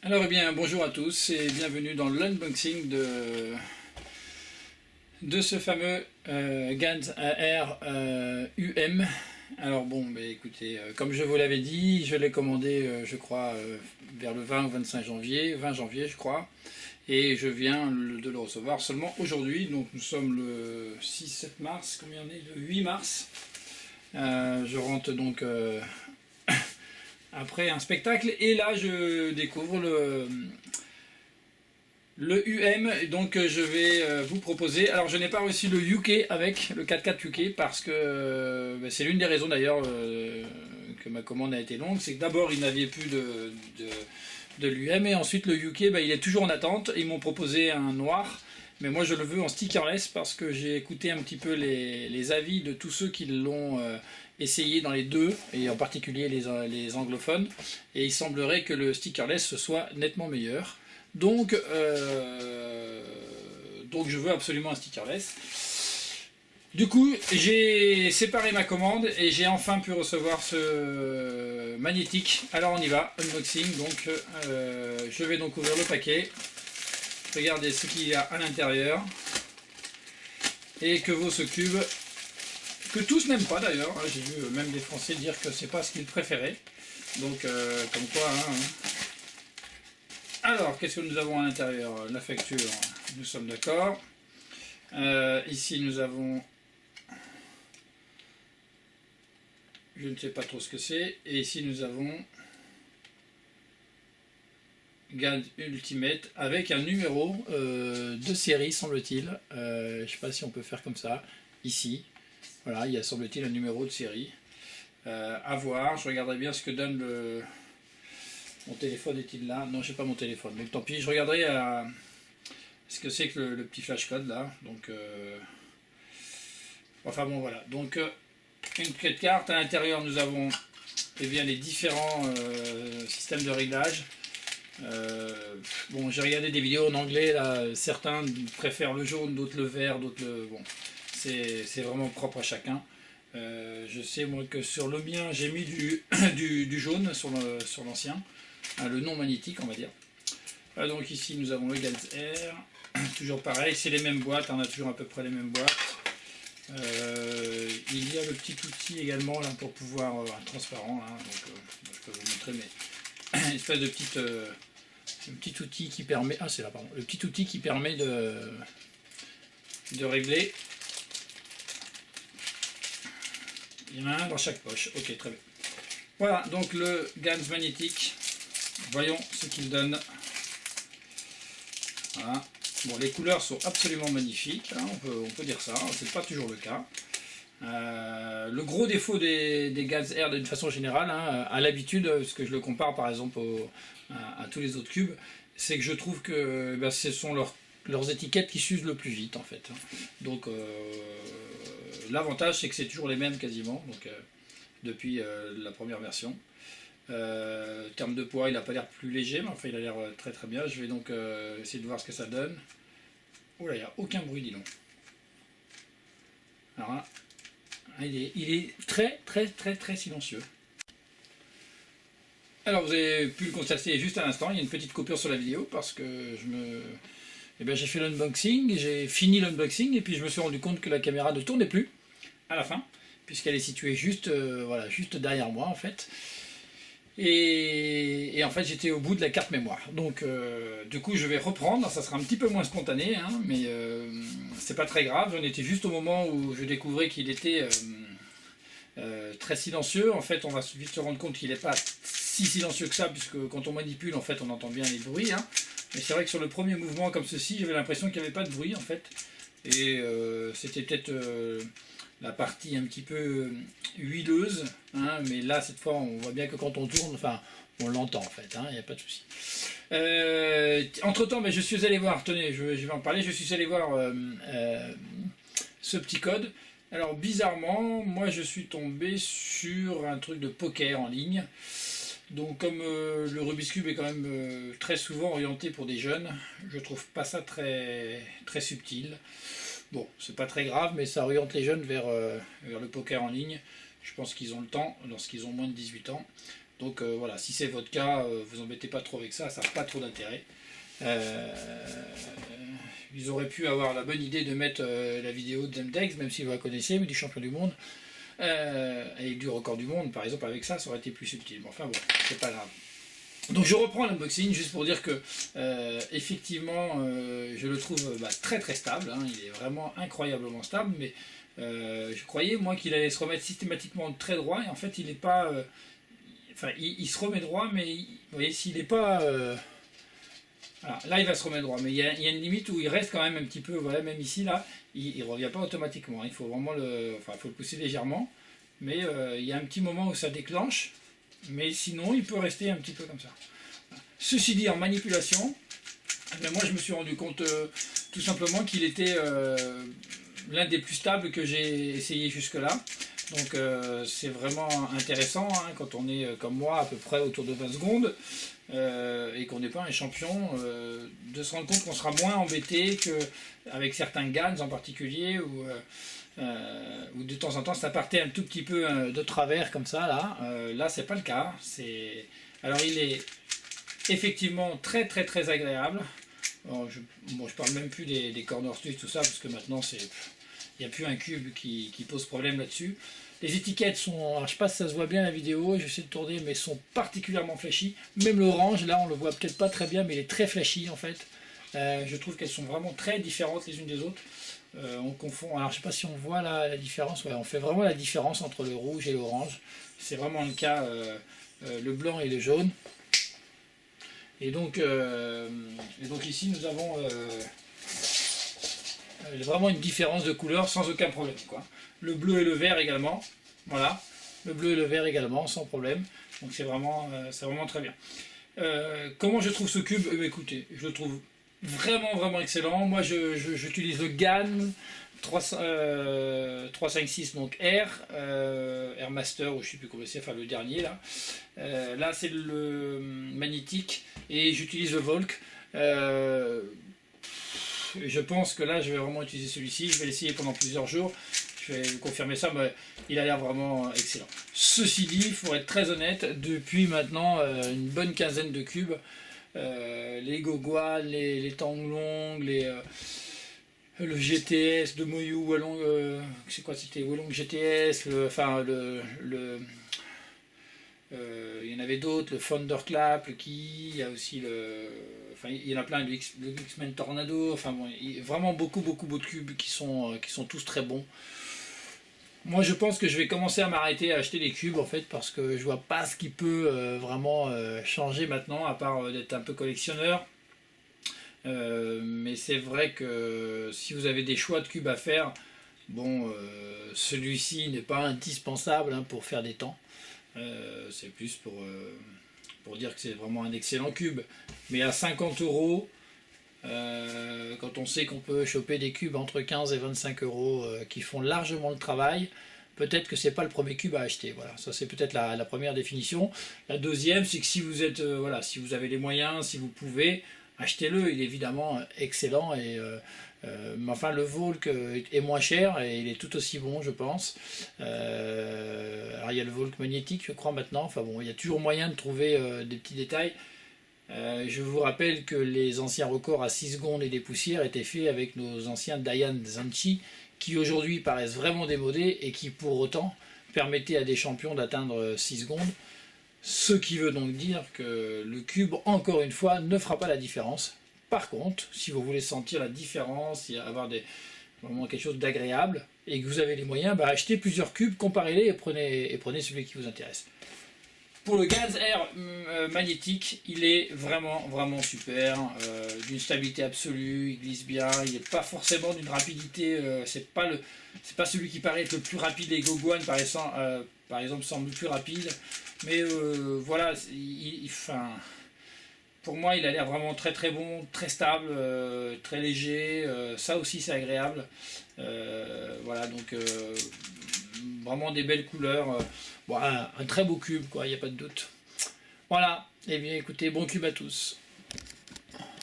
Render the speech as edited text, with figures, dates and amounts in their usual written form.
Alors eh bien bonjour à tous et bienvenue dans l'unboxing de ce fameux Gans AR UM. Alors bon, écoutez, comme je vous l'avais dit, je l'ai commandé je crois vers le 20 ou 25 janvier, 20 janvier je crois, et je viens de le recevoir seulement aujourd'hui, donc nous sommes le 6-7 mars, combien on est? Le 8 mars. Je rentre donc après un spectacle et là je découvre le UM, donc je vais vous proposer. Alors je n'ai pas reçu le UK avec le 4x4 UK parce que c'est l'une des raisons d'ailleurs que ma commande a été longue, c'est que d'abord il n'avait plus de l'UM et ensuite le UK il est toujours en attente. Ils m'ont proposé un noir, mais moi je le veux en stickerless parce que j'ai écouté un petit peu les avis de tous ceux qui l'ont essayé dans les deux, et en particulier les anglophones, et il semblerait que le stickerless soit nettement meilleur. Donc je veux absolument un stickerless. Du coup, j'ai séparé ma commande et j'ai enfin pu recevoir ce magnétique. Alors on y va, unboxing. Donc je vais donc ouvrir le paquet. Regardez ce qu'il y a à l'intérieur. Et que vaut ce cube, que tous n'aiment pas d'ailleurs. J'ai vu même des Français dire que c'est pas ce qu'ils préféraient. Donc comme quoi. Alors, qu'est-ce que nous avons à l'intérieur? La facture, nous sommes d'accord. Ici, nous avons... Je ne sais pas trop ce que c'est. Et ici, nous avons... Gans Ultimate avec un numéro de série, semble-t-il. Je ne sais pas si on peut faire comme ça. Ici. Voilà, il y a, semble-t-il, un numéro de série. À voir. Je regarderai bien ce que donne le... Mon téléphone est-il là? Non, je n'ai pas mon téléphone. Mais tant pis, je regarderai ce que c'est que le petit flash code là. Donc, enfin bon, voilà. Donc, une clé de carte. À l'intérieur, nous avons bien, les différents systèmes de réglage. Bon, j'ai regardé des vidéos en anglais. Là, certains préfèrent le jaune, d'autres le vert, d'autres le. Bon, c'est vraiment propre à chacun. Je sais moi que sur le mien, j'ai mis du jaune sur l'ancien. Le non magnétique on va dire. Donc ici nous avons le Gans Air, toujours pareil, c'est les mêmes boîtes, on a toujours à peu près les mêmes boîtes. Il y a le petit outil également là pour pouvoir, transparent là, donc je peux vous montrer, mais une espèce de petite, un petit outil qui permet, c'est là pardon, le petit outil qui permet de régler. Il y en a un dans chaque poche, ok très bien. Voilà donc le Gans magnétique. Voyons ce qu'il donne. Voilà. Bon, les couleurs sont absolument magnifiques, hein, on peut dire ça, c'est pas toujours le cas. Le gros défaut des Gans Air d'une façon générale, hein, à l'habitude, parce que je le compare par exemple à tous les autres cubes, c'est que je trouve que ce sont leurs étiquettes qui s'usent le plus vite en fait. Donc l'avantage c'est que c'est toujours les mêmes quasiment, donc, depuis la première version. En termes de poids, il n'a pas l'air plus léger, mais enfin il a l'air très très bien. Je vais donc essayer de voir ce que ça donne. Oh là, il n'y a aucun bruit, dis donc. Alors là, il est très très très très silencieux. Alors vous avez pu le constater juste à l'instant, il y a une petite coupure sur la vidéo parce que j'ai fait l'unboxing, j'ai fini l'unboxing et puis je me suis rendu compte que la caméra ne tournait plus à la fin, puisqu'elle est située juste, voilà, juste derrière moi en fait. Et en fait j'étais au bout de la carte mémoire, donc du coup je vais reprendre, ça sera un petit peu moins spontané, hein, mais c'est pas très grave. J'en étais juste au moment où je découvrais qu'il était très silencieux. En fait on va vite se rendre compte qu'il n'est pas si silencieux que ça, puisque quand on manipule en fait on entend bien les bruits, hein. Mais c'est vrai que sur le premier mouvement comme ceci, j'avais l'impression qu'il n'y avait pas de bruit en fait, et c'était peut-être la partie un petit peu huileuse, hein, mais là cette fois on voit bien que quand on tourne, enfin on l'entend en fait, il n'y a pas de souci. Entre temps, je suis allé voir, tenez, je vais en parler, je suis allé voir ce petit code. Alors bizarrement, moi je suis tombé sur un truc de poker en ligne. Donc comme le Rubik's Cube est quand même très souvent orienté pour des jeunes, je trouve pas ça très, très subtil. Bon, c'est pas très grave, mais ça oriente les jeunes vers le poker en ligne. Je pense qu'ils ont le temps lorsqu'ils ont moins de 18 ans. Donc voilà, si c'est votre cas, vous embêtez pas trop avec ça, ça n'a pas trop d'intérêt. Ils auraient pu avoir la bonne idée de mettre la vidéo de Zemdex, même si vous la connaissez, mais du champion du monde, et du record du monde, par exemple, avec ça, ça aurait été plus subtil. Bon, enfin bon, c'est pas grave. Donc je reprends l'unboxing juste pour dire que effectivement je le trouve très très stable, hein, il est vraiment incroyablement stable, mais je croyais moi qu'il allait se remettre systématiquement très droit et en fait il n'est pas, enfin il se remet droit, mais vous voyez, s'il n'est pas, voilà, là il va se remettre droit, mais il y a une limite où il reste quand même un petit peu, voilà, même ici là il ne revient pas automatiquement, il faut vraiment il faut le pousser légèrement, mais il y a un petit moment où ça déclenche. Mais sinon, il peut rester un petit peu comme ça. Ceci dit, en manipulation, moi je me suis rendu compte tout simplement qu'il était l'un des plus stables que j'ai essayé jusque-là. Donc c'est vraiment intéressant hein, quand on est comme moi à peu près autour de 20 secondes et qu'on n'est pas un champion, de se rendre compte qu'on sera moins embêté qu'avec certains GANs en particulier où de temps en temps ça partait un tout petit peu de travers comme ça là. Là c'est pas le cas. Alors il est effectivement très très très agréable. Bon, je parle même plus des corner studs tout ça parce que maintenant il n'y a plus un cube qui pose problème là-dessus. Les étiquettes sont, alors je sais pas si ça se voit bien la vidéo, j'essaie de tourner, mais sont particulièrement flashy. Même l'orange, là on le voit peut-être pas très bien, mais il est très flashy en fait. Je trouve qu'elles sont vraiment très différentes les unes des autres. On confond, alors je sais pas si on voit la différence, ouais, on fait vraiment la différence entre le rouge et l'orange. C'est vraiment le cas, le blanc et le jaune. Et donc ici nous avons vraiment une différence de couleur sans aucun problème, quoi. Le bleu et le vert également, voilà, le bleu et le vert également sans problème, donc c'est vraiment très bien. Comment je trouve ce cube? Écoutez, je le trouve vraiment excellent. Moi j'utilise le GAN 356 donc R Master, ou je sais plus comment c'est, enfin le dernier là. Là c'est le magnétique et j'utilise le Volk. Je pense que là je vais vraiment utiliser celui-ci, je vais l'essayer pendant plusieurs jours, je vais vous confirmer ça, mais il a l'air vraiment excellent. Ceci dit, il faut être très honnête, depuis maintenant une bonne quinzaine de cubes, les Gogwa, les Tanglong, le GTS de Moyu, Wallong, c'est quoi, c'était Wallong GTS, il y en avait d'autres, le Thunderclap, il y a aussi il y en a plein, le X-Men Tornado, enfin bon, il y a vraiment beaucoup de cubes qui sont tous très bons. Moi je pense que je vais commencer à m'arrêter à acheter des cubes en fait, parce que je vois pas ce qui peut vraiment changer maintenant, à part d'être un peu collectionneur. Mais c'est vrai que si vous avez des choix de cubes à faire, bon, celui-ci n'est pas indispensable hein, pour faire des temps. C'est plus pour dire que c'est vraiment un excellent cube. Mais à 50 €, quand on sait qu'on peut choper des cubes entre 15 et 25 € qui font largement le travail, peut-être que c'est pas le premier cube à acheter. Voilà, ça c'est peut-être la première définition. La deuxième, c'est que si vous êtes, voilà, si vous avez les moyens, si vous pouvez, achetez-le. Il est évidemment excellent mais enfin le Volk est moins cher et il est tout aussi bon je pense. Alors il y a le Volk magnétique je crois maintenant, enfin bon il y a toujours moyen de trouver des petits détails. Je vous rappelle que les anciens records à 6 secondes et des poussières étaient faits avec nos anciens Dayan Zanchi qui aujourd'hui paraissent vraiment démodés et qui pour autant permettaient à des champions d'atteindre 6 secondes. Ce qui veut donc dire que le cube, encore une fois, ne fera pas la différence. Par contre, si vous voulez sentir la différence, avoir vraiment quelque chose d'agréable, et que vous avez les moyens, achetez plusieurs cubes, comparez-les et prenez celui qui vous intéresse. Pour le Gans Air magnétique, il est vraiment super, d'une stabilité absolue, il glisse bien, il n'est pas forcément d'une rapidité, c'est pas celui qui paraît être le plus rapide. Les Gogwan par exemple semblent plus rapides, mais voilà, pour moi il a l'air vraiment très bon, très stable, très léger, ça aussi c'est agréable. Voilà, donc vraiment des belles couleurs, bon, un très beau cube quoi, il n'y a pas de doute. Voilà, et bien écoutez, bon cube à tous.